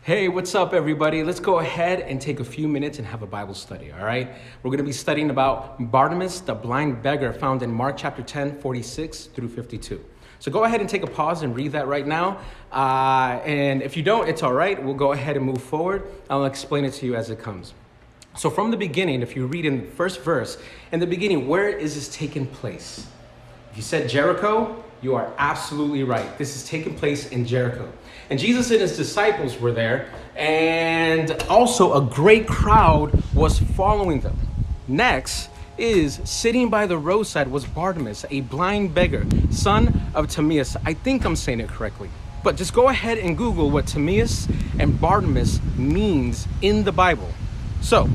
Hey, what's up, everybody? Let's go ahead and take a few minutes and have a Bible study, all right? We're going to be studying about Barnabas, the blind beggar, found in Mark chapter 10, 46 through 52. So go ahead and take a pause and read that right now. And if you don't, it's all right. We'll go ahead and move forward. I'll explain it to you as it comes. So from the beginning, if you read in the first verse, in the beginning, where is this taking place? If you said Jericho, you are absolutely right. This is taking place in Jericho. And Jesus and his disciples were there, and also a great crowd was following them. Next is sitting by the roadside was Barnabas, a blind beggar, son of Timaeus. I think I'm saying it correctly. But just go ahead and Google what Timaeus and Barnabas means in the Bible. So,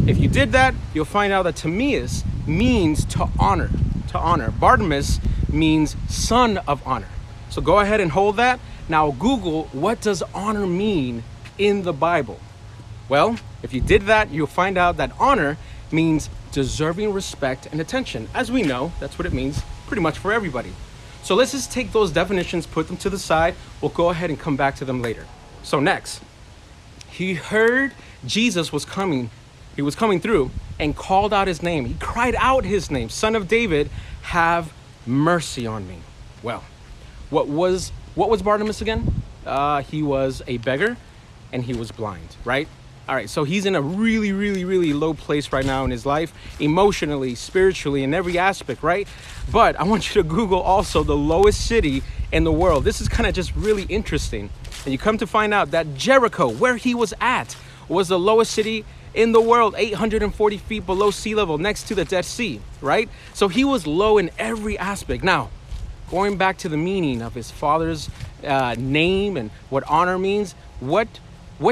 if you did that, you'll find out that Timaeus means to honor. To honor. Barnabas means son of honor. So go ahead and hold that. Now Google, what does honor mean in the Bible? Well, if you did that, you'll find out that honor means deserving respect and attention. As we know, that's what it means pretty much for everybody. So let's just take those definitions, put them to the side. We'll go ahead and come back to them later. So next, he heard Jesus was coming. He was coming through and called out his name. He cried out his name, Son of David, have mercy on me. Well, what was Barnabas again? He was a beggar and he was blind, right? All right, so he's in a really, really, really low place right now in his life, emotionally, spiritually, in every aspect, right? But I want you to Google also the lowest city in the world. This is kind of just really interesting. And you come to find out that Jericho, where he was at, was the lowest city in the world, 840 feet below sea level, next to the Dead Sea, right? So he was low in every aspect. Now, going back to the meaning of his father's name and what honor means, what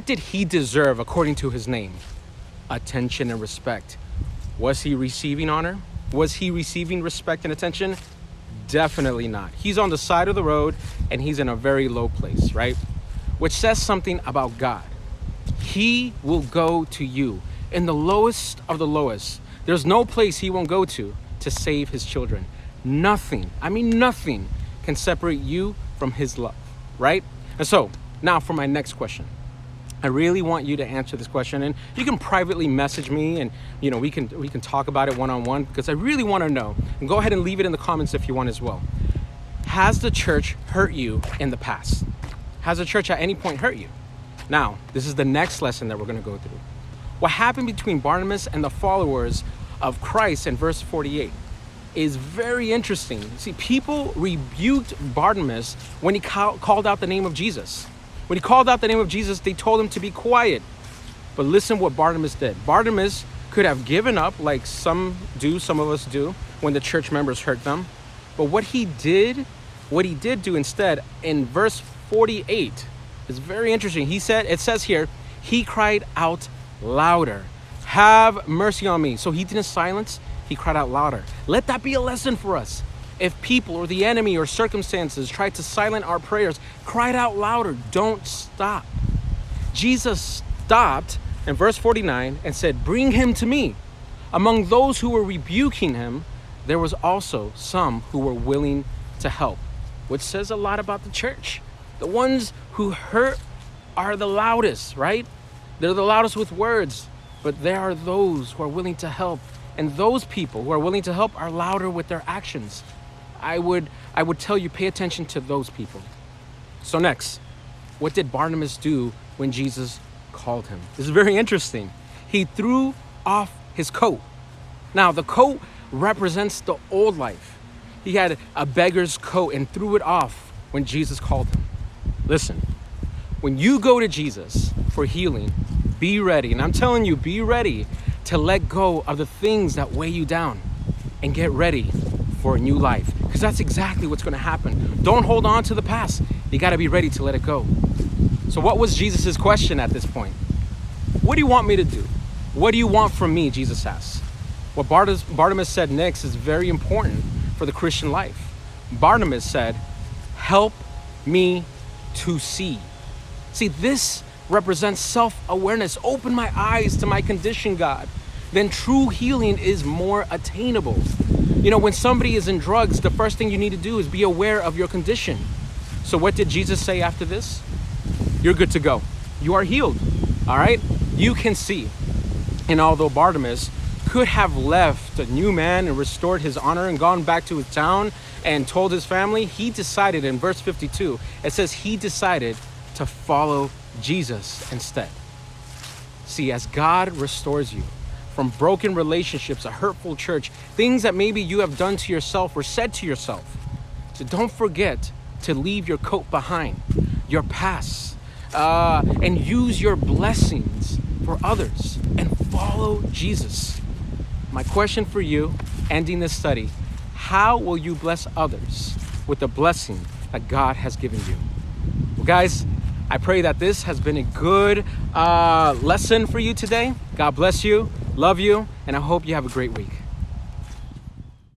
did he deserve according to his name? Attention and respect. Was he receiving honor? Was he receiving respect and attention? Definitely not. He's on the side of the road and he's in a very low place, right? Which says something about God. He will go to you in the lowest of the lowest. There's no place he won't go to save his children. Nothing can separate you from his love, right? And so now for my next question. I really want you to answer this question, and you can privately message me and we can talk about it one-on-one, because I really want to know. And go ahead and leave it in the comments if you want as well. Has the church hurt you in the past? Has the church at any point hurt you? Now, this is the next lesson that we're going to go through. What happened between Barnabas and the followers of Christ in verse 48 is very interesting. See, people rebuked Barnabas when he called out the name of Jesus. When he called out the name of Jesus, they told him to be quiet. But listen what Barnabas did. Barnabas could have given up like some of us do when the church members hurt them. But what he did do instead in verse 48 is very interesting. It says here, he cried out louder, have mercy on me. So he didn't silence, he cried out louder. Let that be a lesson for us. If people or the enemy or circumstances try to silence our prayers, cry out louder. Don't stop. Jesus stopped in verse 49 and said, bring him to me. Among those who were rebuking him, there was also some who were willing to help, which says a lot about the church. The ones who hurt are the loudest, right? They're the loudest with words, but there are those who are willing to help. And those people who are willing to help are louder with their actions. I would tell you, pay attention to those people. So next, what did Barnabas do when Jesus called him? This is very interesting. He threw off his coat. Now, the coat represents the old life. He had a beggar's coat and threw it off when Jesus called him. Listen, when you go to Jesus for healing, be ready. And I'm telling you, be ready to let go of the things that weigh you down and get ready for a new life. Because that's exactly what's going to happen. Don't hold on to the past. You got to be ready to let it go. So what was Jesus' question at this point? What do you want me to do? What do you want from me? Jesus asked. What Barnabas said next is very important for the Christian life. Barnabas said, help me to see. See, this represents self-awareness. Open my eyes to my condition, God. Then true healing is more attainable. When somebody is in drugs, the first thing you need to do is be aware of your condition. So what did Jesus say after this? You're good to go. you are healed. All right? You can see. And although Barnabas could have left a new man and restored his honor and gone back to his town and told his family, he decided in verse 52, it says he decided to follow Jesus instead. See, as God restores you from broken relationships, a hurtful church, things that maybe you have done to yourself or said to yourself, so don't forget to leave your coat behind, your past, and use your blessings for others and follow Jesus. My question for you, ending this study, how will you bless others with the blessing that God has given you? Well, guys, I pray that this has been a good lesson for you today. God bless you, love you, and I hope you have a great week.